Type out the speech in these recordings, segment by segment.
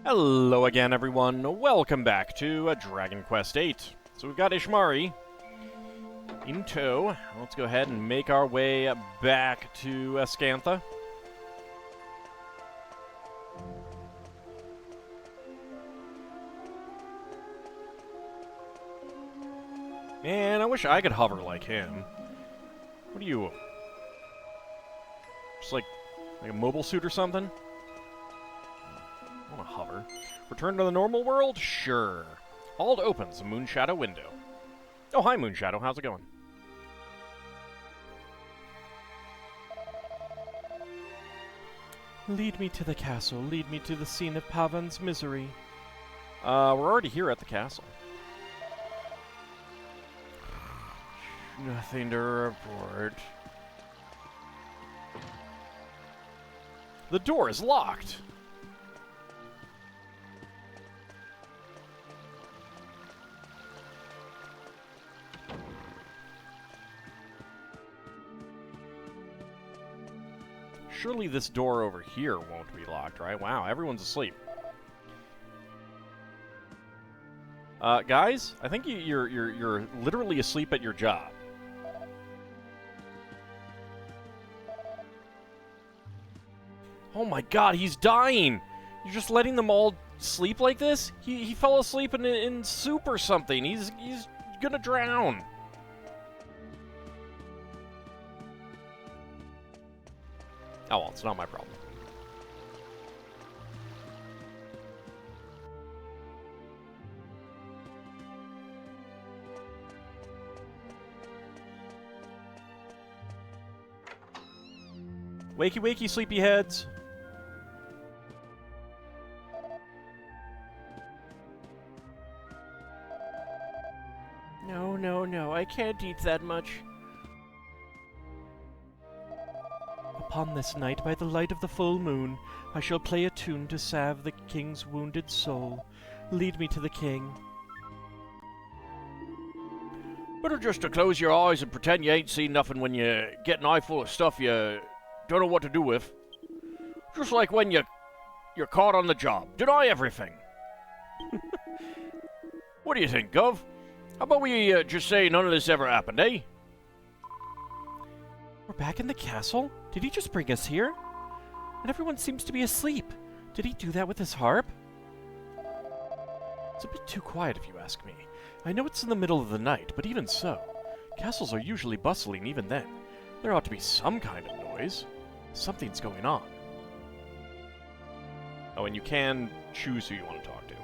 Hello again, everyone. Welcome back to Dragon Quest VIII. So we've got Ishmari in tow. Let's go ahead and make our way back to Ascantha. Man, I wish I could hover like him. What are you? Just like a mobile suit or something? I want to hover. Return to the normal world? Sure. Ald opens a Moonshadow window. Oh, hi, Moonshadow. How's it going? Lead me to the castle. Lead me to the scene of Pavan's misery. We're already here at the castle. Nothing to report. The door is locked. Surely this door over here won't be locked, right? Wow, everyone's asleep. Guys, I think you're literally asleep at your job. Oh my god, he's dying! You're just letting them all sleep like this? He fell asleep in soup or something. He's gonna drown. Oh well, it's not my problem. Wakey wakey, sleepyheads. No, I can't eat that much. Upon this night, by the light of the full moon, I shall play a tune to salve the king's wounded soul. Lead me to the king. Better just to close your eyes and pretend you ain't seen nothing when you get an eye full of stuff you don't know what to do with. Just like when you're caught on the job. Deny everything. What do you think, Gov? How about we just say none of this ever happened, eh? We're back in the castle? Did he just bring us here? And everyone seems to be asleep. Did he do that with his harp? It's a bit too quiet if you ask me. I know it's in the middle of the night, but even so, castles are usually bustling even then. There ought to be some kind of noise. Something's going on. Oh, and you can choose who you want to talk to.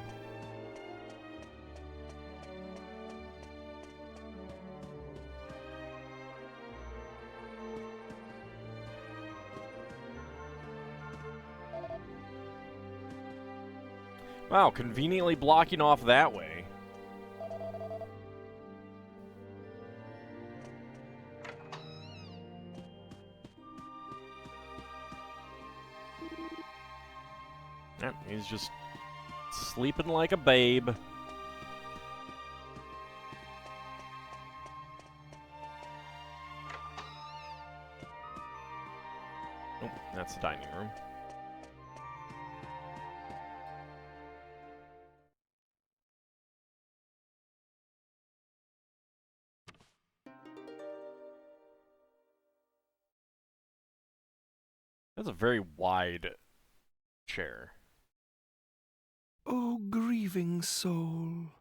Wow, conveniently blocking off that way. Yeah, he's just sleeping like a babe. Oh, that's the dining room. That's a very wide chair. O grieving soul,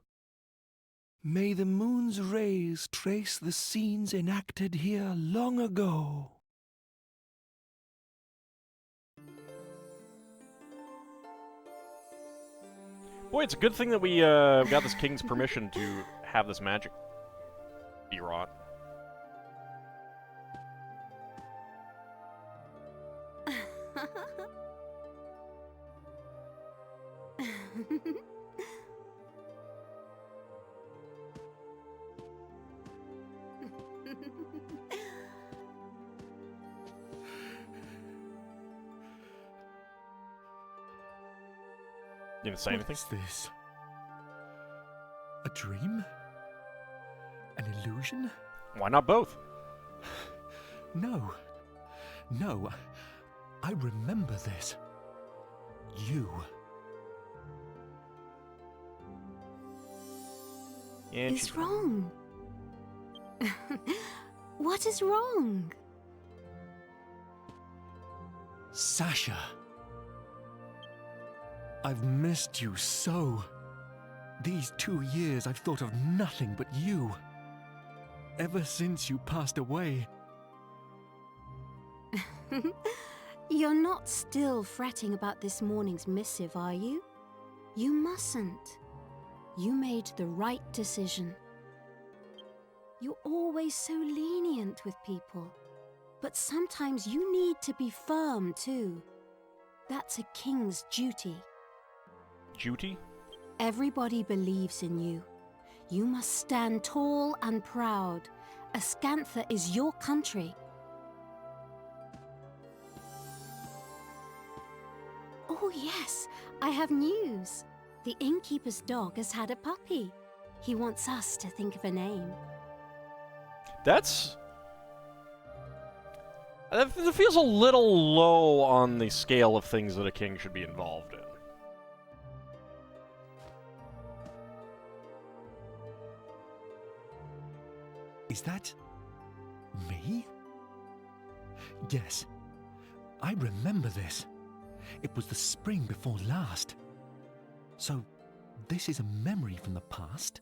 may the moon's rays trace the scenes enacted here long ago. Boy, it's a good thing that we got this king's permission to have this magic be wrought. You didn't say anything? What's this? A dream? An illusion? Why not both? No. No. I remember this. You. And is wrong? What is wrong? Sasha. I've missed you so. These 2 years I've thought of nothing but you. Ever since you passed away. You're not still fretting about this morning's missive, are you? You mustn't. You made the right decision. You're always so lenient with people, but sometimes you need to be firm too. That's a king's duty. Duty? Everybody believes in you. You must stand tall and proud. Ascantha is your country. Oh yes, I have news. The innkeeper's dog has had a puppy. He wants us to think of a name. That feels a little low on the scale of things that a king should be involved in. Is that me? Yes, I remember this. It was the spring before last. So, this is a memory from the past?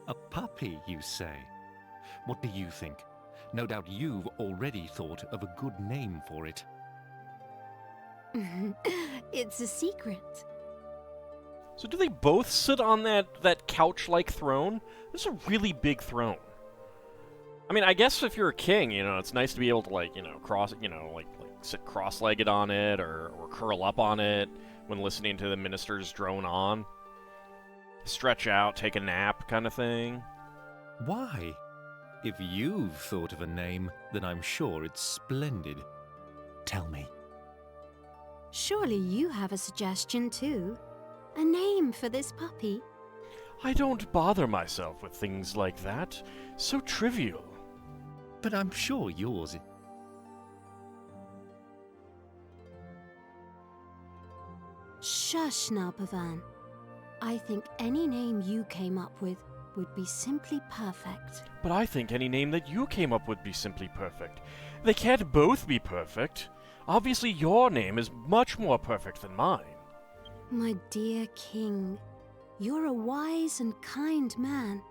A puppy, you say? What do you think? No doubt you've already thought of a good name for it. It's a secret. So do they both sit on that couch-like throne? This is a really big throne. I mean, I guess if you're a king, you know, it's nice to be able to, like, you know, sit cross-legged on it or curl up on it when listening to the ministers drone on. Stretch out, take a nap kind of thing. Why? If you've thought of a name, then I'm sure it's splendid. Tell me. Surely you have a suggestion too. A name for this puppy. I don't bother myself with things like that. So trivial. But I'm sure yours... Shush now, Pavan. I think any name you came up with would be simply perfect. But I think any name that you came up with would be simply perfect. They can't both be perfect. Obviously your name is much more perfect than mine. My dear king, you're a wise and kind man.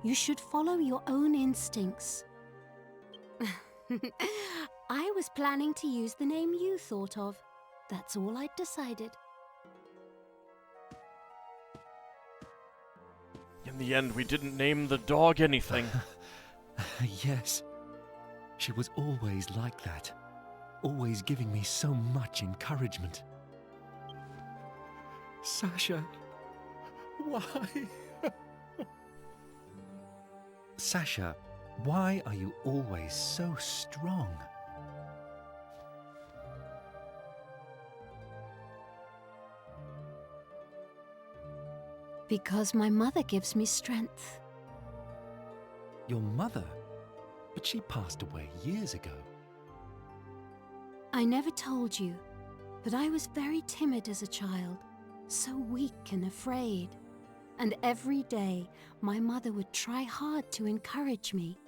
You should follow your own instincts. I was planning to use the name you thought of. That's all I'd decided. In the end, we didn't name the dog anything. Yes. She was always like that. Always giving me so much encouragement. Sasha, why? Sasha, why are you always so strong? Because my mother gives me strength. Your mother? But she passed away years ago. I never told you, but I was very timid as a child, so weak and afraid. And every day, my mother would try hard to encourage me.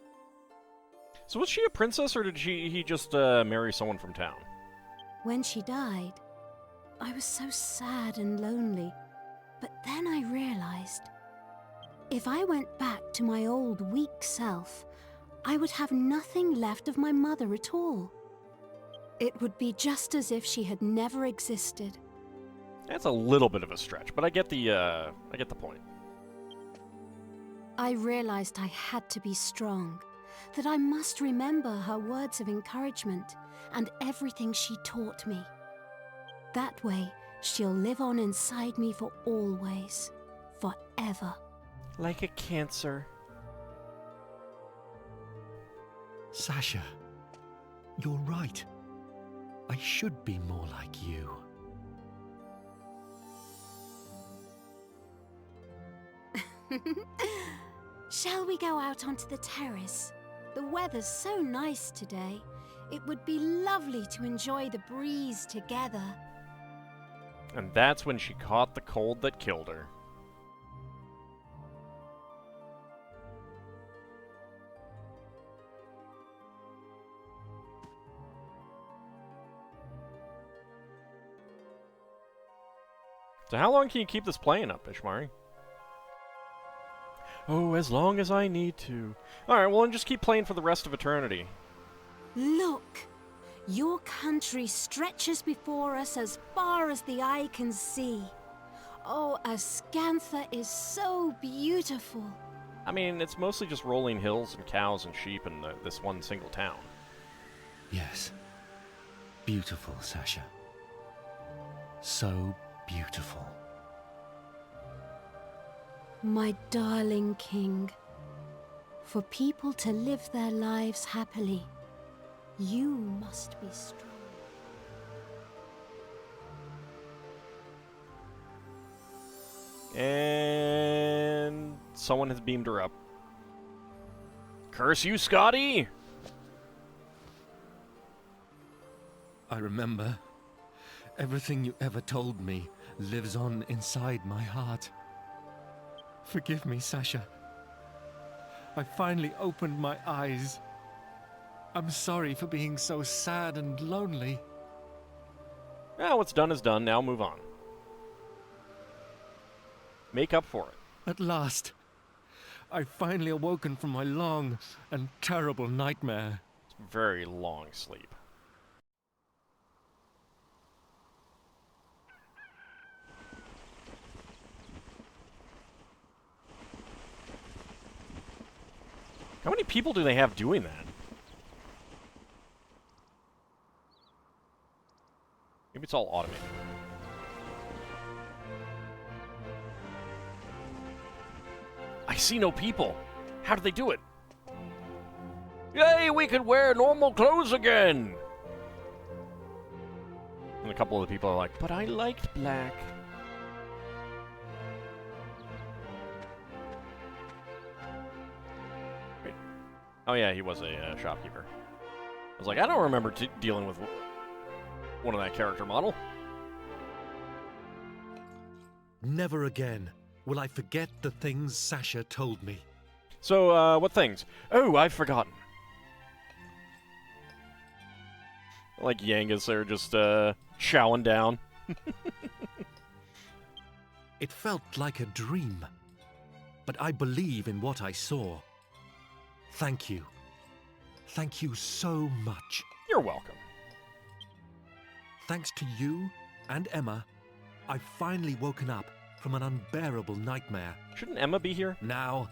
So was she a princess, or did he just marry someone from town? When she died, I was so sad and lonely. But then I realized, if I went back to my old weak self, I would have nothing left of my mother at all. It would be just as if she had never existed. That's a little bit of a stretch, but I get the point. I realized I had to be strong, that I must remember her words of encouragement and everything she taught me. That way, she'll live on inside me for always, forever. Like a cancer. Sasha, you're right. I should be more like you. Shall we go out onto the terrace? The weather's so nice today. It would be lovely to enjoy the breeze together. And that's when she caught the cold that killed her. So how long can you keep this playing up, Ishmari? Oh, as long as I need to. Alright, well, then just keep playing for the rest of eternity. Look! Your country stretches before us as far as the eye can see. Oh, Ascantha is so beautiful. I mean, it's mostly just rolling hills and cows and sheep in this one single town. Yes. Beautiful, Sasha. So beautiful. My darling king, for people to live their lives happily, you must be strong. And someone has beamed her up. Curse you, Scotty! I remember. Everything you ever told me lives on inside my heart. Forgive me, Sasha. I finally opened my eyes. I'm sorry for being so sad and lonely. Well, what's done is done. Now move on. Make up for it. At last, I've finally awoken from my long and terrible nightmare. It's very long sleep. How many people do they have doing that? Maybe it's all automated. I see no people. How do they do it? Yay, we can wear normal clothes again! And a couple of the people are like, but I liked black. Wait. Oh yeah, he was a shopkeeper. I was like, I don't remember dealing with one of that character model. Never again will I forget the things Sasha told me. So, what things? Oh, I've forgotten. Like Yangas are just, chowing down. It felt like a dream, but I believe in what I saw. Thank you. Thank you so much. You're welcome. Thanks to you and Emma, I've finally woken up from an unbearable nightmare. Shouldn't Emma be here? Now,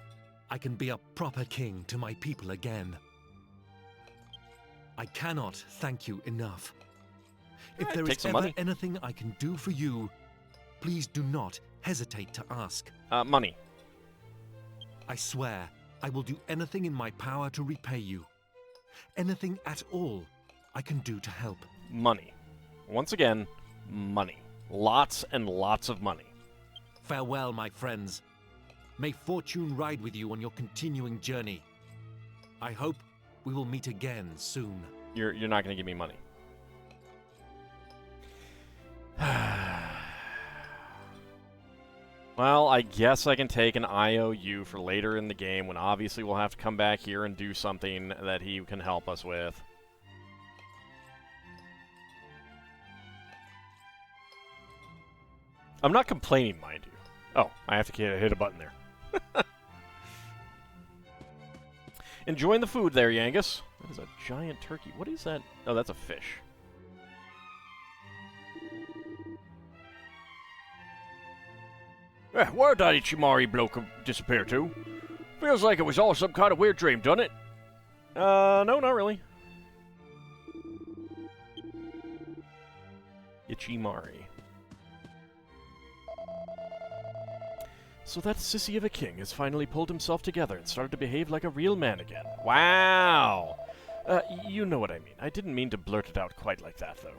I can be a proper king to my people again. I cannot thank you enough. If Alright, there take is some ever money. anything I can do for you, please do not hesitate to ask. Money. I swear I will do anything in my power to repay you. Anything at all I can do to help. Money. Once again, money. Lots and lots of money. Farewell, my friends. May fortune ride with you on your continuing journey. I hope we will meet again soon. You're not going to give me money. Well, I guess I can take an IOU for later in the game when obviously we'll have to come back here and do something that he can help us with. I'm not complaining, mind you. Oh, I have to hit a button there. Enjoying the food there, Yangus. That is a giant turkey. What is that? Oh, that's a fish. Where'd that Ichimari bloke disappear to? Feels like it was all some kind of weird dream, doesn't it? No, not really. Ichimari. So that sissy of a king has finally pulled himself together and started to behave like a real man again. Wow! You know what I mean. I didn't mean to blurt it out quite like that, though.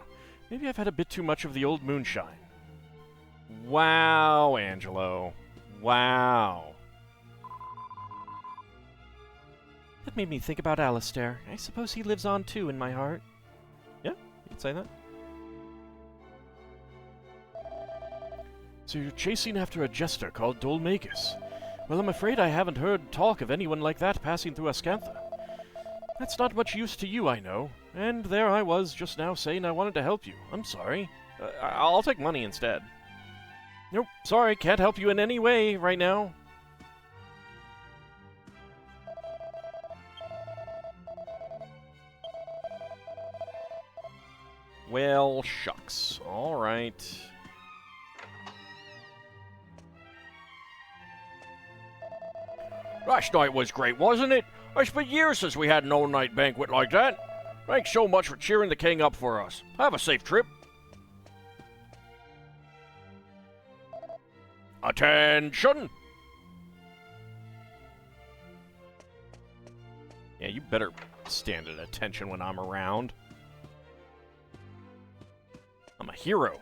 Maybe I've had a bit too much of the old moonshine. Wow, Angelo. Wow. That made me think about Alistair. I suppose he lives on, too, in my heart. Yeah, you could say that. So you're chasing after a jester called Dolmagus. Well, I'm afraid I haven't heard talk of anyone like that passing through Ascantha. That's not much use to you, I know. And there I was just now saying I wanted to help you. I'm sorry. I'll take money instead. Nope, sorry, can't help you in any way right now. Well, shucks. Alright. Last night was great, wasn't it? It's been years since we had an all-night banquet like that. Thanks so much for cheering the king up for us. Have a safe trip. Attention! Yeah, you better stand at attention when I'm around. I'm a hero.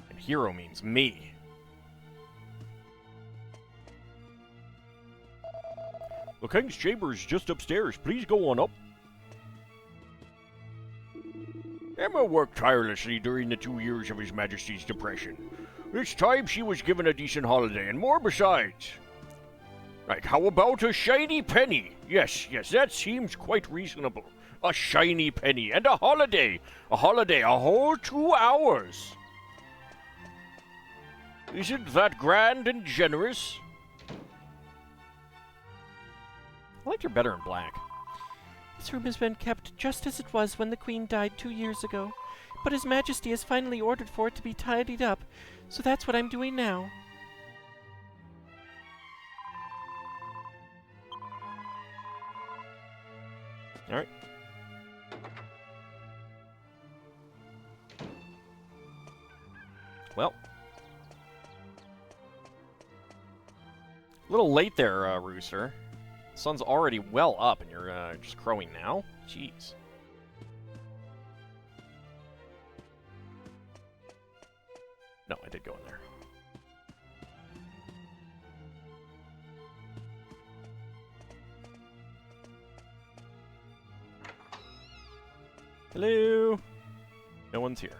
And hero means me. The king's chamber is just upstairs. Please go on up. Emma worked tirelessly during the 2 years of His Majesty's depression. It's time she was given a decent holiday, and more besides. Like, how about a shiny penny? Yes, that seems quite reasonable. A shiny penny and a holiday. A whole 2 hours. Isn't that grand and generous? I like her better in black. This room has been kept just as it was when the Queen died 2 years ago. But His Majesty has finally ordered for it to be tidied up, so that's what I'm doing now. Alright. Well. A little late there, Rooster. The sun's already well up and you're just crowing now? Jeez. No, I did go in there. Hello? No one's here.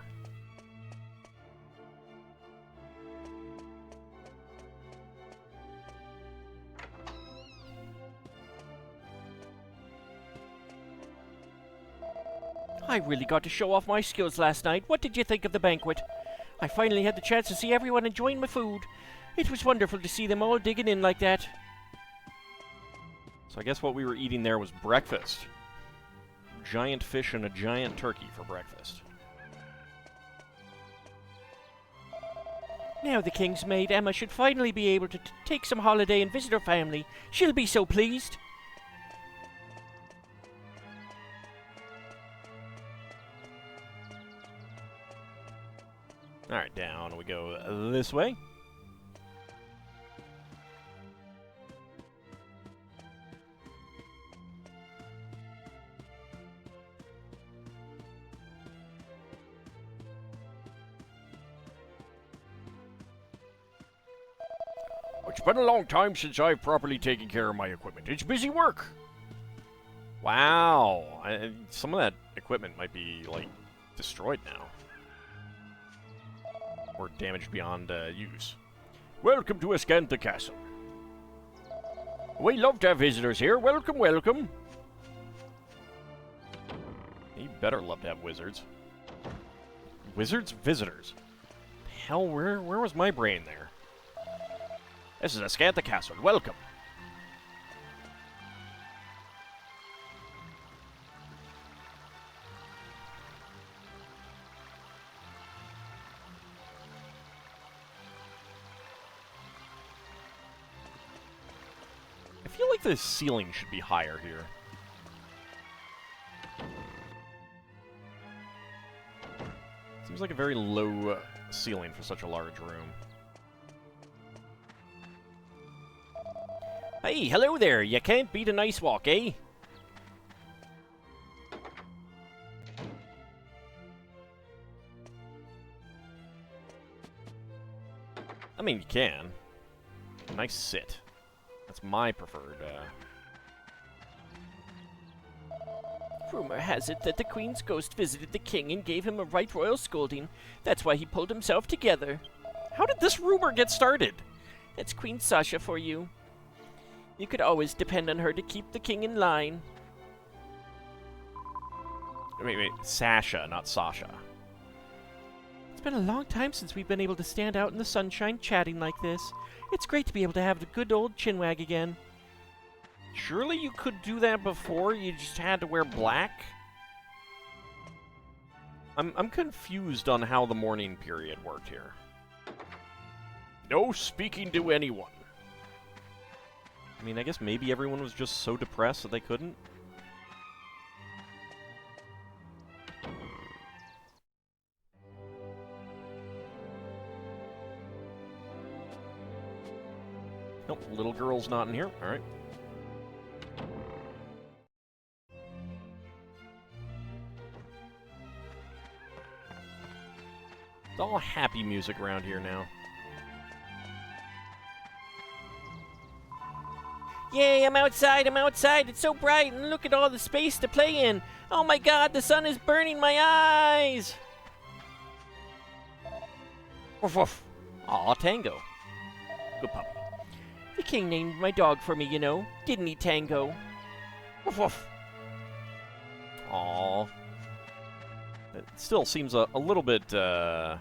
I really got to show off my skills last night. What did you think of the banquet? I finally had the chance to see everyone enjoying my food. It was wonderful to see them all digging in like that. So I guess what we were eating there was breakfast. Giant fish and a giant turkey for breakfast. Now the king's maid, Emma, should finally be able to take some holiday and visit her family. She'll be so pleased. Alright, down we go this way. It's been a long time since I've properly taken care of my equipment. It's busy work. Wow. Some of that equipment might be, like, destroyed now. Or damaged beyond use. Welcome to Ascantha Castle. We love to have visitors here. Welcome, welcome. You better love to have wizards. Wizards? Visitors. Hell, where was my brain there? This is Ascantha Castle. Welcome. I feel like the ceiling should be higher here. Seems like a very low ceiling for such a large room. Hey, hello there. You can't beat a nice walk, eh? I mean, you can. Nice sit. That's my preferred, Rumor has it that the Queen's ghost visited the king and gave him a right royal scolding. That's why he pulled himself together. How did this rumor get started? That's Queen Sasha for you. You could always depend on her to keep the king in line. Wait, Sasha, not Sasha. It's been a long time since we've been able to stand out in the sunshine chatting like this. It's great to be able to have the good old chinwag again. Surely you could do that before, you just had to wear black? I'm confused on how the mourning period worked here. No speaking to anyone. I mean, I guess maybe everyone was just so depressed that they couldn't. Nope, little girl's not in here. Alright. It's all happy music around here now. Yay, I'm outside, it's so bright, and look at all the space to play in. Oh my god, the sun is burning my eyes! Woof woof. Aw, Tango. Good puppy. The king named my dog for me, you know. Didn't he, Tango? Woof woof. Aww. It still seems a little bit of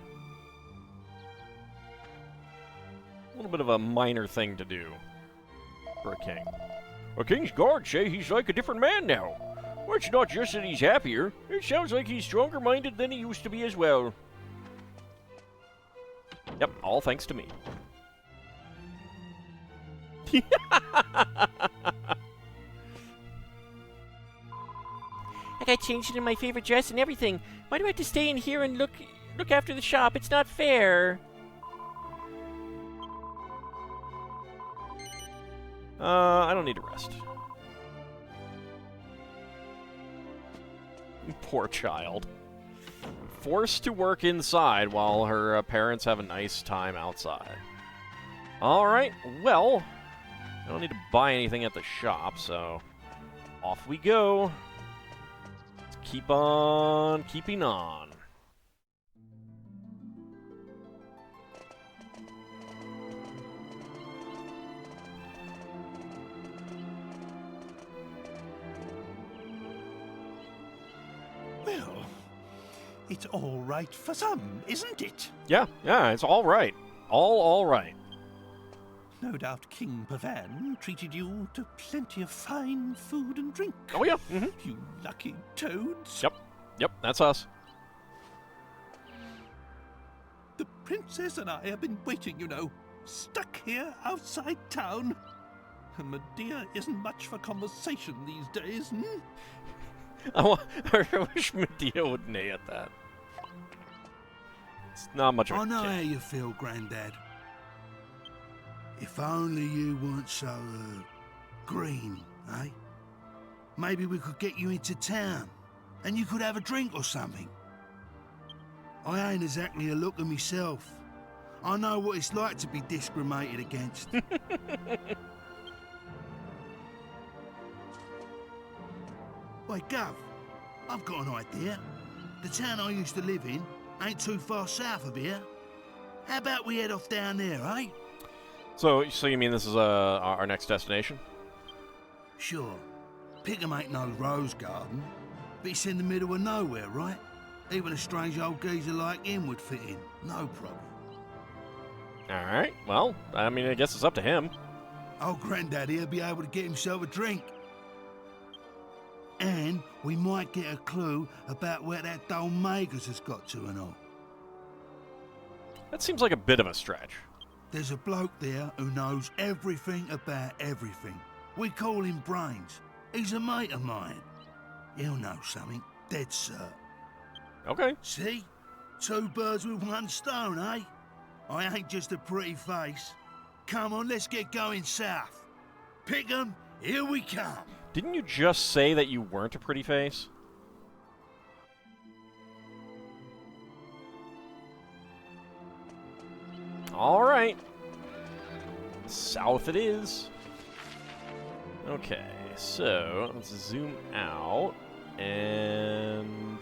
a minor thing to do for a king. A king's guards say he's like a different man now. Well, it's not just that he's happier. It sounds like he's stronger-minded than he used to be as well. Yep, all thanks to me. I got changed into my favorite dress and everything. Why do I have to stay in here and look after the shop? It's not fair. I don't need to rest. Poor child. Forced to work inside while her parents have a nice time outside. Alright, well, I don't need to buy anything at the shop, so off we go. Let's keep on keeping on. Well, it's all right for some, isn't it? Yeah, it's all right. All right. No doubt King Pavan treated you to plenty of fine food and drink. Oh, yeah. You lucky toads. Yep, that's us. The princess and I have been waiting, you know, stuck here outside town. And Medea isn't much for conversation these days, hmm? I wish Medea would neigh at that. It's not much of a I know kid. how you feel, Grandad. If only you weren't so, green, eh? Maybe we could get you into town, and you could have a drink or something. I ain't exactly a looker myself. I know what it's like to be discriminated against. Wait, Gov, I've got an idea. The town I used to live in ain't too far south of here. How about we head off down there, eh? So you mean this is our next destination? Sure. Pickham ain't no rose garden, but it's in the middle of nowhere, right? Even a strange old geezer like him would fit in, no problem. All right. Well, I mean, I guess it's up to him. Old Grandad here'll be able to get himself a drink. And we might get a clue about where that dull Magus has got to and all. That seems like a bit of a stretch. There's a bloke there who knows everything about everything. We call him Brains. He's a mate of mine. He'll know something, dead cert. Okay. See? 2 birds with 1 stone, eh? I ain't just a pretty face. Come on, let's get going south. Pickham, here we come. Didn't you just say that you weren't a pretty face? All right. South it is. Okay, so let's zoom out and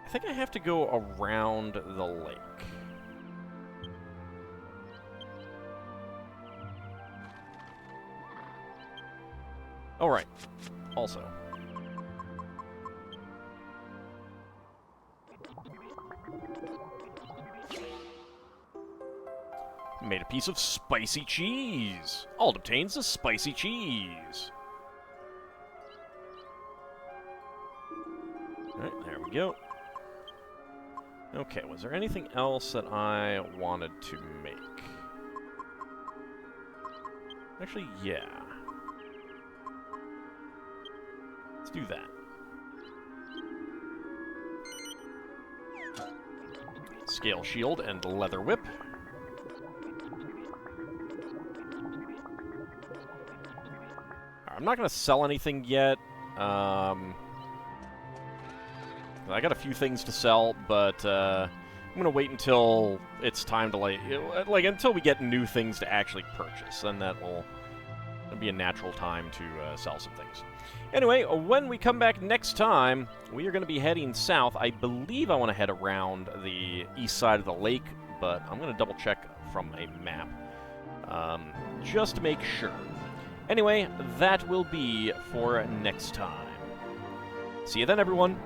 I think I have to go around the lake. All right. Also, Made a piece of spicy cheese. Ald obtains a spicy cheese. Alright, there we go. Okay, was there anything else that I wanted to make? Actually, yeah. Let's do that. Scale shield and leather whip. I'm not going to sell anything yet. I got a few things to sell, but I'm going to wait until it's time to, like, until we get new things to actually purchase. Then that'll be a natural time to sell some things. Anyway, when we come back next time, we are going to be heading south. I believe I want to head around the east side of the lake, but I'm going to double check from a map just to make sure. Anyway, that will be for next time. See you then, everyone.